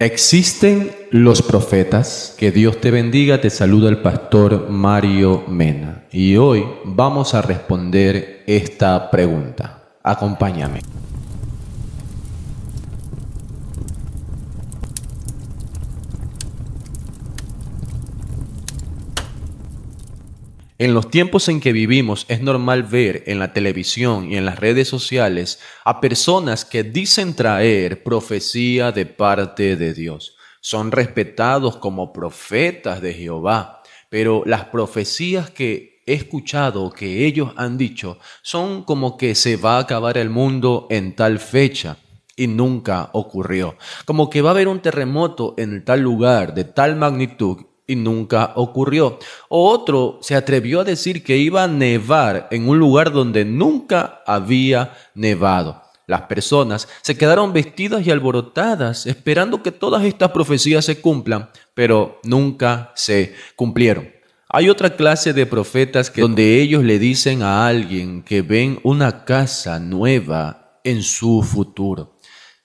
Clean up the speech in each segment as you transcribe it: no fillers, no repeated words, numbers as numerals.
¿Existen los profetas? Que Dios te bendiga, te saluda el pastor Mario Mena y hoy vamos a responder esta pregunta. Acompáñame. En los tiempos en que vivimos es normal ver en la televisión y en las redes sociales a personas que dicen traer profecía de parte de Dios. Son respetados como profetas de Jehová, pero las profecías que he escuchado que ellos han dicho son como que se va a acabar el mundo en tal fecha. Y nunca ocurrió. Como que va a haber un terremoto en tal lugar de tal magnitud y nunca ocurrió. O otro se atrevió a decir que iba a nevar en un lugar donde nunca había nevado. Las personas se quedaron vestidas y alborotadas esperando que todas estas profecías se cumplan, pero nunca se cumplieron. Hay otra clase de profetas donde ellos le dicen a alguien que ven una casa nueva en su futuro,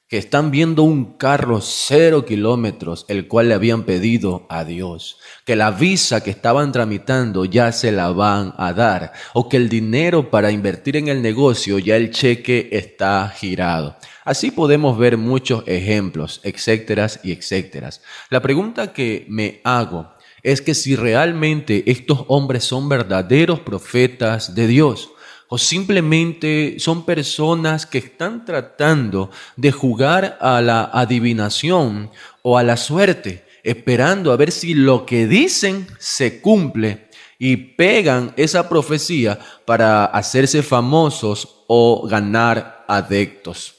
que están viendo un carro 0 kilómetros, el cual le habían pedido a Dios, que la visa que estaban tramitando ya se la van a dar, o que el dinero para invertir en el negocio ya el cheque está girado. Así podemos ver muchos ejemplos, etcétera y etcétera. La pregunta que me hago es que si realmente estos hombres son verdaderos profetas de Dios, o simplemente son personas que están tratando de jugar a la adivinación o a la suerte, esperando a ver si lo que dicen se cumple y pegan esa profecía para hacerse famosos o ganar adeptos.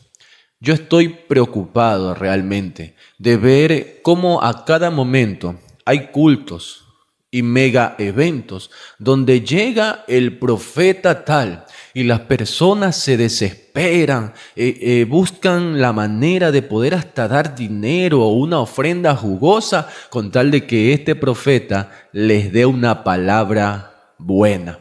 Yo estoy preocupado realmente de ver cómo a cada momento hay cultos y mega eventos donde llega el profeta tal y las personas se desesperan, buscan la manera de poder hasta dar dinero o una ofrenda jugosa con tal de que este profeta les dé una palabra buena.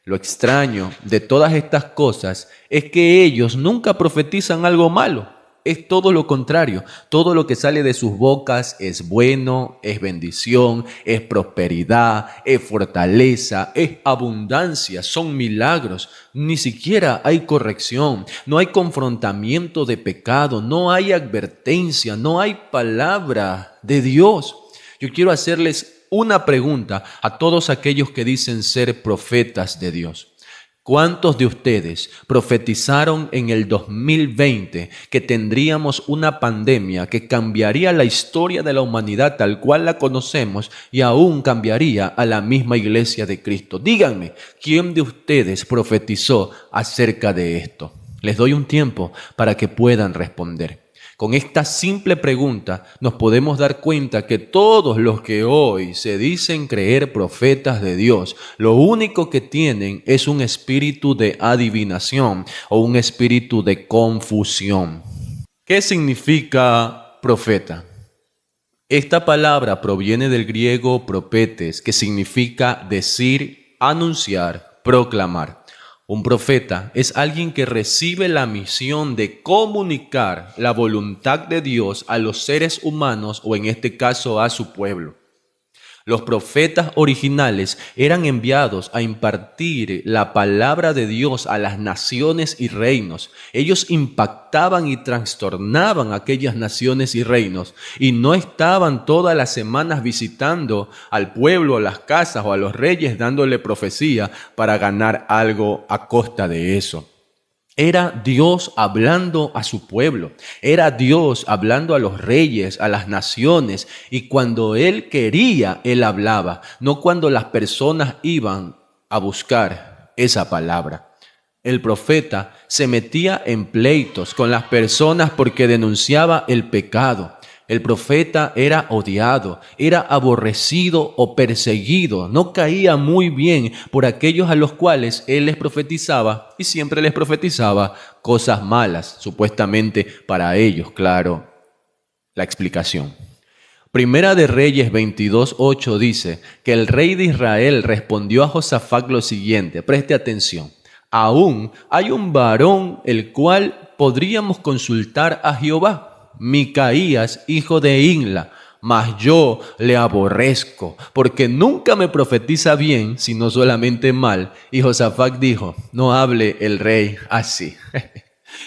Lo extraño de todas estas cosas es que ellos nunca profetizan algo malo. Es todo lo contrario. Todo lo que sale de sus bocas es bueno, es bendición, es prosperidad, es fortaleza, es abundancia, son milagros. Ni siquiera hay corrección, no hay confrontamiento de pecado, no hay advertencia, no hay palabra de Dios. Yo quiero hacerles una pregunta a todos aquellos que dicen ser profetas de Dios. ¿Cuántos de ustedes profetizaron en el 2020 que tendríamos una pandemia que cambiaría la historia de la humanidad tal cual la conocemos y aún cambiaría a la misma iglesia de Cristo? Díganme, ¿quién de ustedes profetizó acerca de esto? Les doy un tiempo para que puedan responder. Con esta simple pregunta nos podemos dar cuenta que todos los que hoy se dicen creer profetas de Dios, lo único que tienen es un espíritu de adivinación o un espíritu de confusión. ¿Qué significa profeta? Esta palabra proviene del griego propetes, que significa decir, anunciar, proclamar. Un profeta es alguien que recibe la misión de comunicar la voluntad de Dios a los seres humanos o en este caso a su pueblo. Los profetas originales eran enviados a impartir la palabra de Dios a las naciones y reinos. Ellos impactaban y trastornaban aquellas naciones y reinos y no estaban todas las semanas visitando al pueblo, a las casas o a los reyes dándole profecía para ganar algo a costa de eso. Era Dios hablando a su pueblo, era Dios hablando a los reyes, a las naciones, y cuando Él quería, Él hablaba, no cuando las personas iban a buscar esa palabra. El profeta se metía en pleitos con las personas porque denunciaba el pecado. El profeta era odiado, era aborrecido o perseguido, no caía muy bien por aquellos a los cuales él les profetizaba y siempre les profetizaba cosas malas, supuestamente para ellos, claro, la explicación. Primera de Reyes 22:8 dice que el rey de Israel respondió a Josafat lo siguiente, preste atención. Aún hay un varón el cual podríamos consultar a Jehová. Micaías, hijo de Inla, mas yo le aborrezco, porque nunca me profetiza bien, sino solamente mal. Y Josafat dijo, no hable el rey así.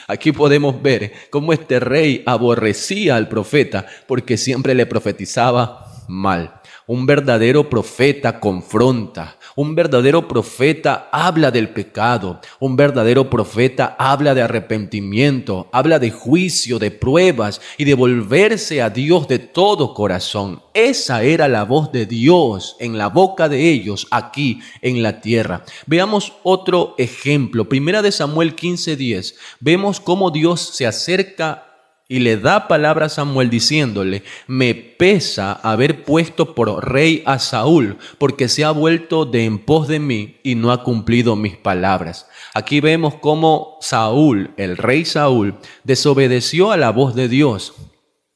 Aquí podemos ver cómo este rey aborrecía al profeta porque siempre le profetizaba mal. Un verdadero profeta confronta, un verdadero profeta habla del pecado, un verdadero profeta habla de arrepentimiento, habla de juicio, de pruebas y de volverse a Dios de todo corazón. Esa era la voz de Dios en la boca de ellos aquí en la tierra. Veamos otro ejemplo. Primera de Samuel 15:10. Vemos cómo Dios se acerca y le da palabra a Samuel diciéndole, me pesa haber puesto por rey a Saúl, porque se ha vuelto de en pos de mí y no ha cumplido mis palabras. Aquí vemos cómo Saúl, el rey Saúl, desobedeció a la voz de Dios.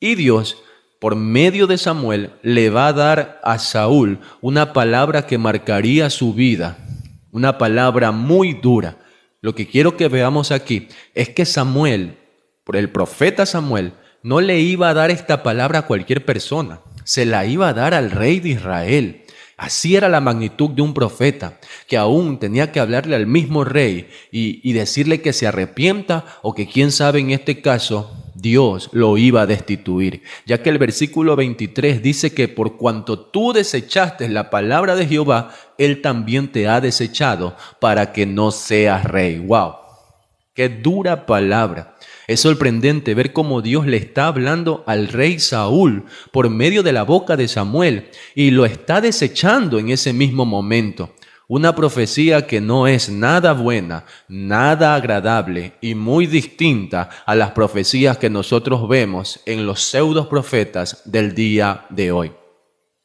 Y Dios, por medio de Samuel, le va a dar a Saúl una palabra que marcaría su vida, una palabra muy dura. Lo que quiero que veamos aquí es que Samuel, por el profeta Samuel, no le iba a dar esta palabra a cualquier persona, se la iba a dar al rey de Israel. Así era la magnitud de un profeta, que aún tenía que hablarle al mismo rey y decirle que se arrepienta o que quién sabe en este caso Dios lo iba a destituir, ya que el versículo 23 dice que por cuanto tú desechaste la palabra de Jehová, Él también te ha desechado para que no seas rey. ¡Wow! ¡Qué dura palabra! Es sorprendente ver cómo Dios le está hablando al rey Saúl por medio de la boca de Samuel y lo está desechando en ese mismo momento. Una profecía que no es nada buena, nada agradable y muy distinta a las profecías que nosotros vemos en los pseudos profetas del día de hoy.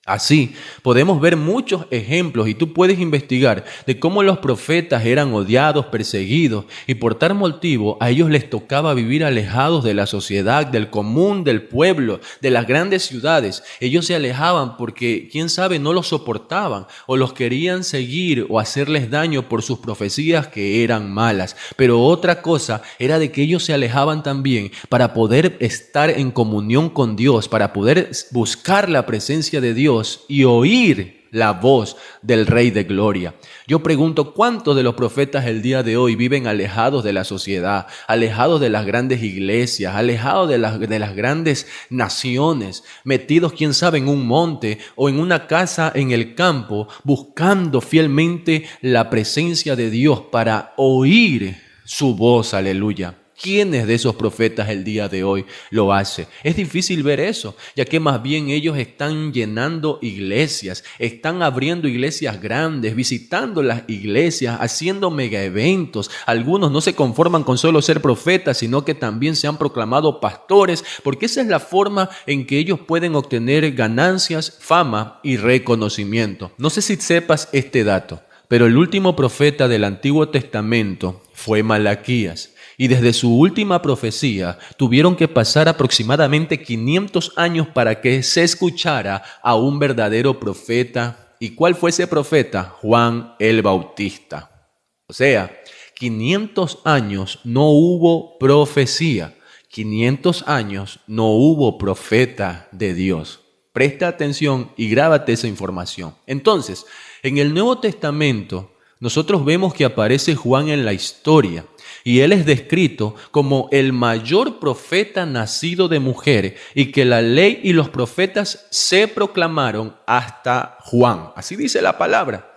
Así, podemos ver muchos ejemplos y tú puedes investigar de cómo los profetas eran odiados, perseguidos y por tal motivo a ellos les tocaba vivir alejados de la sociedad, del común, del pueblo, de las grandes ciudades. Ellos se alejaban porque, quién sabe, no los soportaban o los querían seguir o hacerles daño por sus profecías que eran malas. Pero otra cosa era de que ellos se alejaban también para poder estar en comunión con Dios, para poder buscar la presencia de Dios y oír la voz del Rey de Gloria. Yo pregunto, ¿cuántos de los profetas el día de hoy viven alejados de la sociedad, alejados de las grandes iglesias, alejados de las grandes naciones, metidos, quién sabe, en un monte o en una casa en el campo, buscando fielmente la presencia de Dios para oír su voz? Aleluya. ¿Quiénes de esos profetas el día de hoy lo hace? Es difícil ver eso, ya que más bien ellos están llenando iglesias, están abriendo iglesias grandes, visitando las iglesias, haciendo mega eventos. Algunos no se conforman con solo ser profetas, sino que también se han proclamado pastores, porque esa es la forma en que ellos pueden obtener ganancias, fama y reconocimiento. No sé si sepas este dato, pero el último profeta del Antiguo Testamento fue Malaquías. Y desde su última profecía tuvieron que pasar aproximadamente 500 años para que se escuchara a un verdadero profeta. ¿Y cuál fue ese profeta? Juan el Bautista. O sea, 500 años no hubo profecía. 500 años no hubo profeta de Dios. Presta atención y grábate esa información. Entonces, en el Nuevo Testamento, nosotros vemos que aparece Juan en la historia. Y él es descrito como el mayor profeta nacido de mujer y que la ley y los profetas se proclamaron hasta Juan. Así dice la palabra.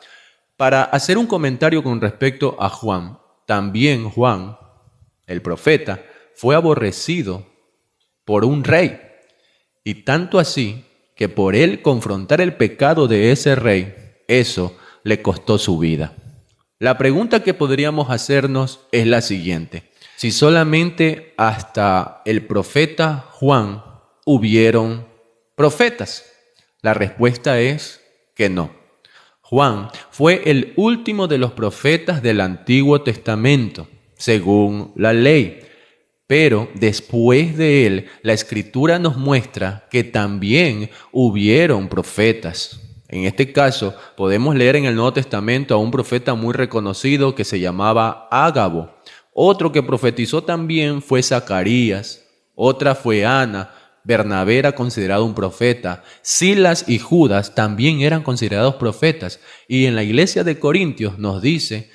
Para hacer un comentario con respecto a Juan, también Juan, el profeta, fue aborrecido por un rey. Y tanto así que por él confrontar el pecado de ese rey, eso le costó su vida. La pregunta que podríamos hacernos es la siguiente. Si solamente hasta el profeta Juan hubieron profetas, la respuesta es que no. Juan fue el último de los profetas del Antiguo Testamento, según la ley. Pero después de él, la Escritura nos muestra que también hubieron profetas. En este caso, podemos leer en el Nuevo Testamento a un profeta muy reconocido que se llamaba Ágabo. Otro que profetizó también fue Zacarías. Otra fue Ana. Bernabé era considerado un profeta. Silas y Judas también eran considerados profetas. Y en la iglesia de Corintios nos dice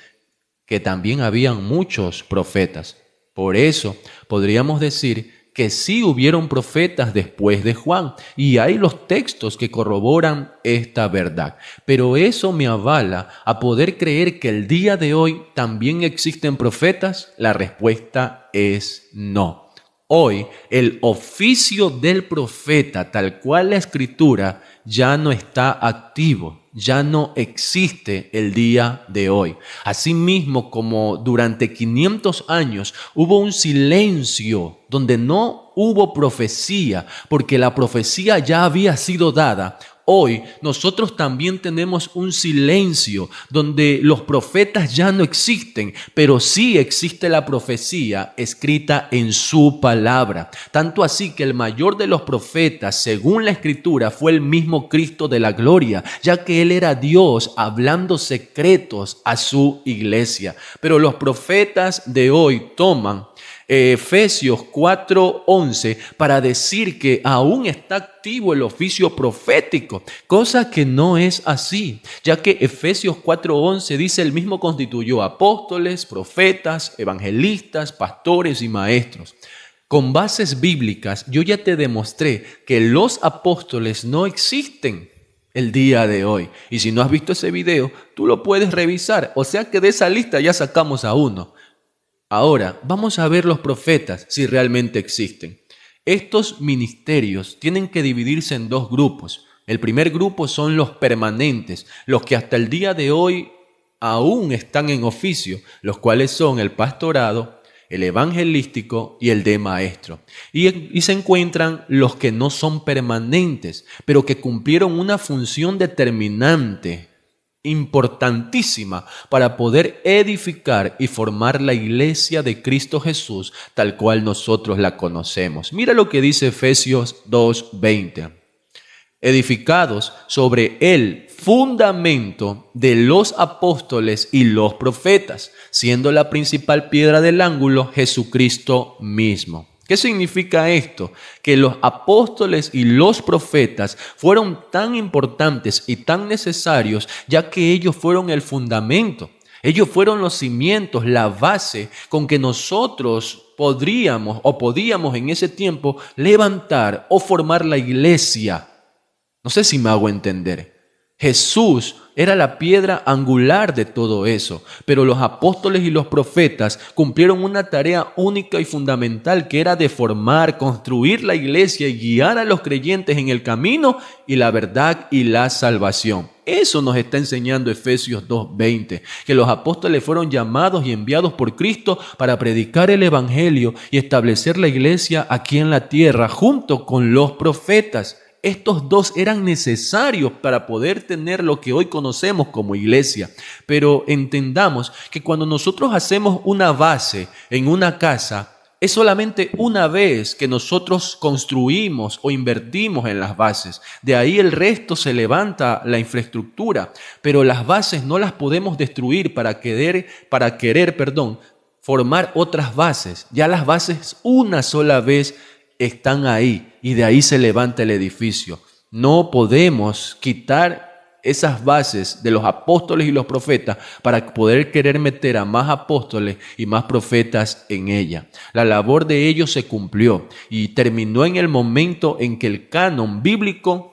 que también habían muchos profetas. Por eso podríamos decir que sí hubieron profetas después de Juan, y hay los textos que corroboran esta verdad. Pero eso me avala a poder creer que el día de hoy también existen profetas. La respuesta es no. Hoy el oficio del profeta, tal cual la Escritura, ya no está activo, ya no existe el día de hoy. Asimismo, como durante 500 años hubo un silencio donde no hubo profecía, porque la profecía ya había sido dada, hoy nosotros también tenemos un silencio donde los profetas ya no existen, pero sí existe la profecía escrita en su palabra. Tanto así que el mayor de los profetas, según la Escritura, fue el mismo Cristo de la gloria, ya que Él era Dios hablando secretos a su iglesia. Pero los profetas de hoy toman Efesios 4:11 para decir que aún está activo el oficio profético, cosa que no es así, ya que Efesios 4:11 dice: el mismo constituyó apóstoles, profetas, evangelistas, pastores y maestros. Con bases bíblicas, yo ya te demostré que los apóstoles no existen el día de hoy. Y si no has visto ese video, tú lo puedes revisar. O sea que de esa lista ya sacamos a uno. Ahora, vamos a ver los profetas si realmente existen. Estos ministerios tienen que dividirse en dos grupos. El primer grupo son los permanentes, los que hasta el día de hoy aún están en oficio, los cuales son el pastorado, el evangelístico y el de maestro. Y se encuentran los que no son permanentes, pero que cumplieron una función determinante, importantísima, para poder edificar y formar la iglesia de Cristo Jesús tal cual nosotros la conocemos. Mira lo que dice Efesios 2:20. Edificados sobre el fundamento de los apóstoles y los profetas, siendo la principal piedra del ángulo Jesucristo mismo. ¿Qué significa esto? Que los apóstoles y los profetas fueron tan importantes y tan necesarios, ya que ellos fueron el fundamento. Ellos fueron los cimientos, la base con que nosotros podíamos en ese tiempo levantar o formar la iglesia. No sé si me hago entender. Jesús era la piedra angular de todo eso, pero los apóstoles y los profetas cumplieron una tarea única y fundamental, que era de formar, construir la iglesia y guiar a los creyentes en el camino y la verdad y la salvación. Eso nos está enseñando Efesios 2:20, que los apóstoles fueron llamados y enviados por Cristo para predicar el evangelio y establecer la iglesia aquí en la tierra junto con los profetas. Estos dos eran necesarios para poder tener lo que hoy conocemos como iglesia. Pero entendamos que cuando nosotros hacemos una base en una casa, es solamente una vez que nosotros construimos o invertimos en las bases. De ahí el resto se levanta la infraestructura, pero las bases no las podemos destruir para querer formar otras bases. Ya las bases una sola vez están ahí y de ahí se levanta el edificio. No podemos quitar esas bases de los apóstoles y los profetas para poder querer meter a más apóstoles y más profetas en ella. La labor de ellos se cumplió y terminó en el momento en que el canon bíblico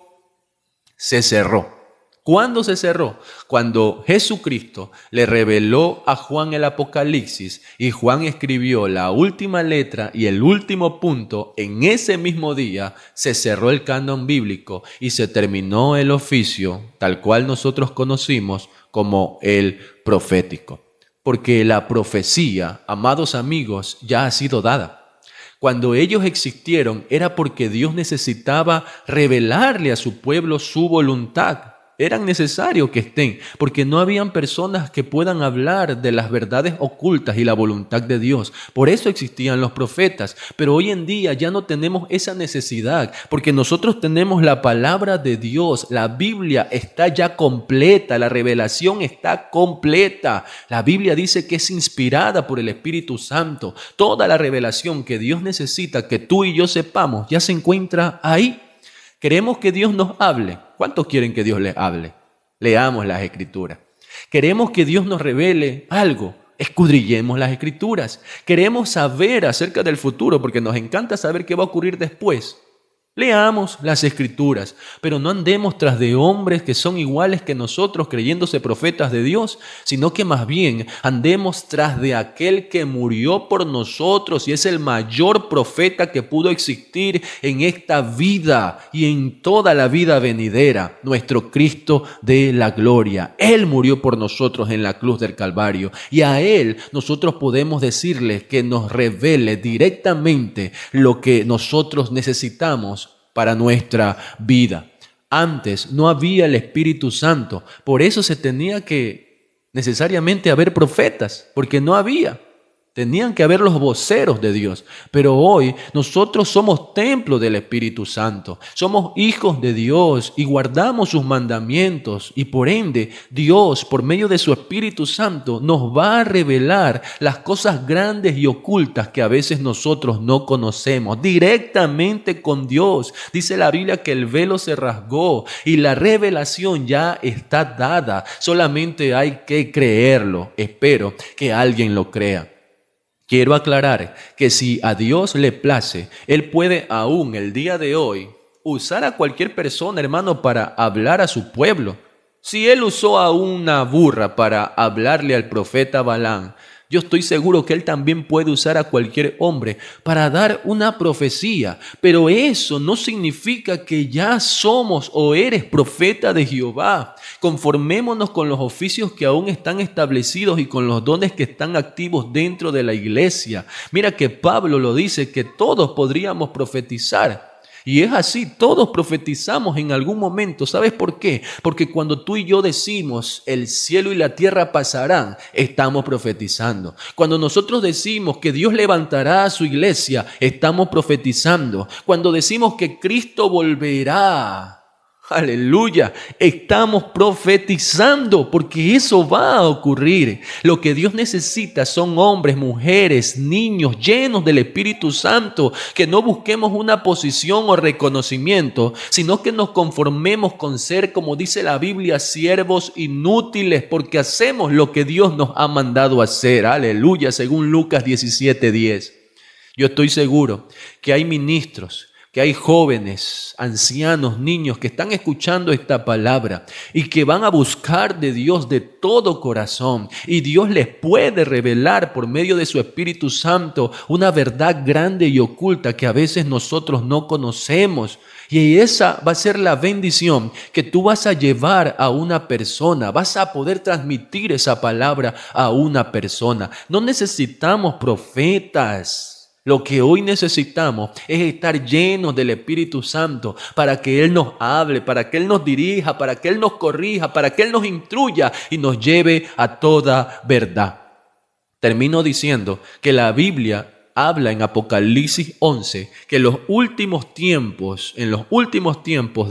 se cerró. ¿Cuándo se cerró? Cuando Jesucristo le reveló a Juan el Apocalipsis y Juan escribió la última letra y el último punto. En ese mismo día se cerró el canon bíblico y se terminó el oficio tal cual nosotros conocimos como el profético. Porque la profecía, amados amigos, ya ha sido dada. Cuando ellos existieron era porque Dios necesitaba revelarle a su pueblo su voluntad. eran necesarios que estén, porque no habían personas que puedan hablar de las verdades ocultas y la voluntad de Dios. Por eso existían los profetas, pero hoy en día ya no tenemos esa necesidad, porque nosotros tenemos la palabra de Dios. La Biblia está ya completa, la revelación está completa. La Biblia dice que es inspirada por el Espíritu Santo. Toda la revelación que Dios necesita que tú y yo sepamos ya se encuentra ahí. Queremos que Dios nos hable. ¿Cuántos quieren que Dios les hable? Leamos las Escrituras. Queremos que Dios nos revele algo. Escudriñemos las Escrituras. Queremos saber acerca del futuro porque nos encanta saber qué va a ocurrir después. Leamos las Escrituras, pero no andemos tras de hombres que son iguales que nosotros creyéndose profetas de Dios, sino que más bien andemos tras de aquel que murió por nosotros y es el mayor profeta que pudo existir en esta vida y en toda la vida venidera, nuestro Cristo de la gloria. Él murió por nosotros en la cruz del Calvario y a Él nosotros podemos decirle que nos revele directamente lo que nosotros necesitamos para nuestra vida. Antes no había el Espíritu Santo, por eso se tenía que necesariamente haber profetas, porque no había. Tenían que haber los voceros de Dios, pero hoy nosotros somos templo del Espíritu Santo, somos hijos de Dios y guardamos sus mandamientos y por ende Dios por medio de su Espíritu Santo nos va a revelar las cosas grandes y ocultas que a veces nosotros no conocemos directamente con Dios. Dice la Biblia que el velo se rasgó y la revelación ya está dada, solamente hay que creerlo. Espero que alguien lo crea. Quiero aclarar que si a Dios le place, Él puede aún el día de hoy usar a cualquier persona, hermano, para hablar a su pueblo. Si Él usó a una burra para hablarle al profeta Balaam, yo estoy seguro que Él también puede usar a cualquier hombre para dar una profecía. Pero eso no significa que ya somos o eres profeta de Jehová. Conformémonos con los oficios que aún están establecidos y con los dones que están activos dentro de la iglesia. Mira que Pablo lo dice, que todos podríamos profetizar. Y es así, todos profetizamos en algún momento. ¿Sabes por qué? Porque cuando tú y yo decimos el cielo y la tierra pasarán, estamos profetizando. Cuando nosotros decimos que Dios levantará a su iglesia, estamos profetizando. Cuando decimos que Cristo volverá, aleluya, estamos profetizando porque eso va a ocurrir. Lo que Dios necesita son hombres, mujeres, niños llenos del Espíritu Santo, que no busquemos una posición o reconocimiento, sino que nos conformemos con ser, como dice la Biblia, siervos inútiles porque hacemos lo que Dios nos ha mandado hacer. Aleluya, según Lucas 17:10. Yo estoy seguro que hay ministros, que hay jóvenes, ancianos, niños que están escuchando esta palabra y que van a buscar de Dios de todo corazón. Y Dios les puede revelar por medio de su Espíritu Santo una verdad grande y oculta que a veces nosotros no conocemos. Y esa va a ser la bendición que tú vas a llevar a una persona. Vas a poder transmitir esa palabra a una persona. No necesitamos profetas. Lo que hoy necesitamos es estar llenos del Espíritu Santo para que Él nos hable, para que Él nos dirija, para que Él nos corrija, para que Él nos instruya y nos lleve a toda verdad. Termino diciendo que la Biblia habla en Apocalipsis 11 que en los últimos tiempos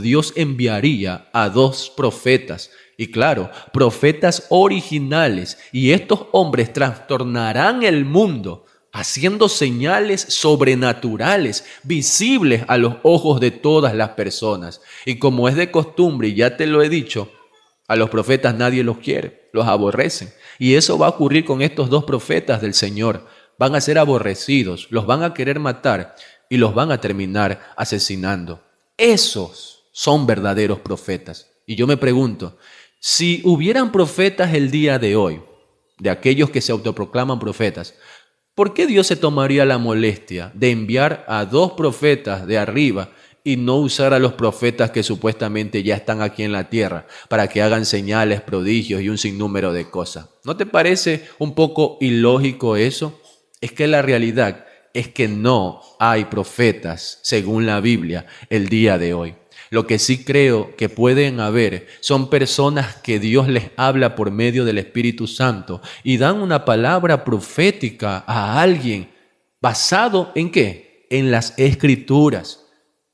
Dios enviaría a 2 profetas. Y claro, profetas originales. Y estos hombres trastornarán el mundo, haciendo señales sobrenaturales, visibles a los ojos de todas las personas. Y como es de costumbre, y ya te lo he dicho, a los profetas nadie los quiere, los aborrecen. Y eso va a ocurrir con estos 2 profetas del Señor. Van a ser aborrecidos, los van a querer matar y los van a terminar asesinando. Esos son verdaderos profetas. Y yo me pregunto, si hubieran profetas el día de hoy, de aquellos que se autoproclaman profetas, ¿por qué Dios se tomaría la molestia de enviar a 2 profetas de arriba y no usar a los profetas que supuestamente ya están aquí en la tierra para que hagan señales, prodigios y un sinnúmero de cosas? ¿No te parece un poco ilógico eso? Es que la realidad es que no hay profetas, según la Biblia, el día de hoy. Lo que sí creo que pueden haber son personas que Dios les habla por medio del Espíritu Santo y dan una palabra profética a alguien basado ¿en qué? En las Escrituras.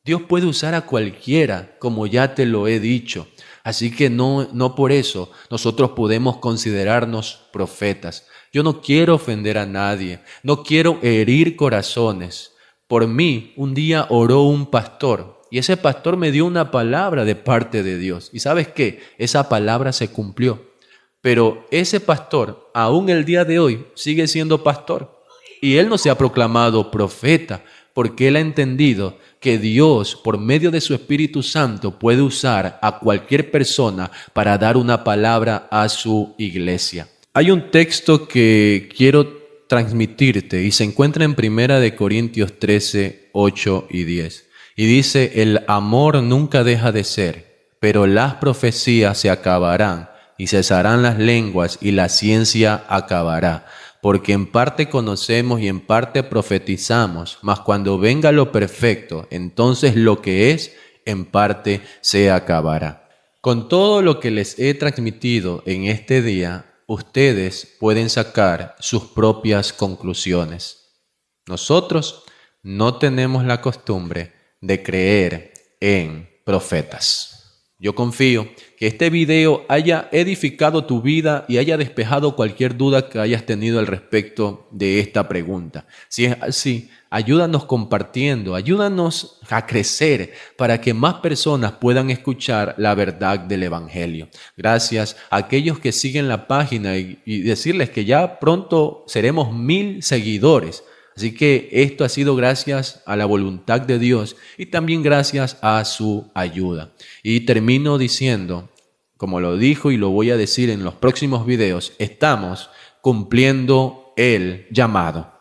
Dios puede usar a cualquiera, como ya te lo he dicho. Así que no por eso nosotros podemos considerarnos profetas. Yo no quiero ofender a nadie, no quiero herir corazones. Por mí, un día oró un pastor y ese pastor me dio una palabra de parte de Dios. ¿Y sabes qué? Esa palabra se cumplió. Pero ese pastor, aún el día de hoy, sigue siendo pastor. Y él no se ha proclamado profeta, porque él ha entendido que Dios, por medio de su Espíritu Santo, puede usar a cualquier persona para dar una palabra a su iglesia. Hay un texto que quiero transmitirte y se encuentra en 1 Corintios 13, 8 y 10. Y dice, el amor nunca deja de ser, pero las profecías se acabarán y cesarán las lenguas y la ciencia acabará. Porque en parte conocemos y en parte profetizamos, mas cuando venga lo perfecto, entonces lo que es, en parte se acabará. Con todo lo que les he transmitido en este día, ustedes pueden sacar sus propias conclusiones. Nosotros no tenemos la costumbre de creer en profetas. Yo confío que este video haya edificado tu vida y haya despejado cualquier duda que hayas tenido al respecto de esta pregunta. Si es así, ayúdanos compartiendo, ayúdanos a crecer para que más personas puedan escuchar la verdad del Evangelio. Gracias a aquellos que siguen la página y decirles que ya pronto seremos 1000 seguidores. Así que esto ha sido gracias a la voluntad de Dios y también gracias a su ayuda. Y termino diciendo, como lo dijo y lo voy a decir en los próximos videos, estamos cumpliendo el llamado.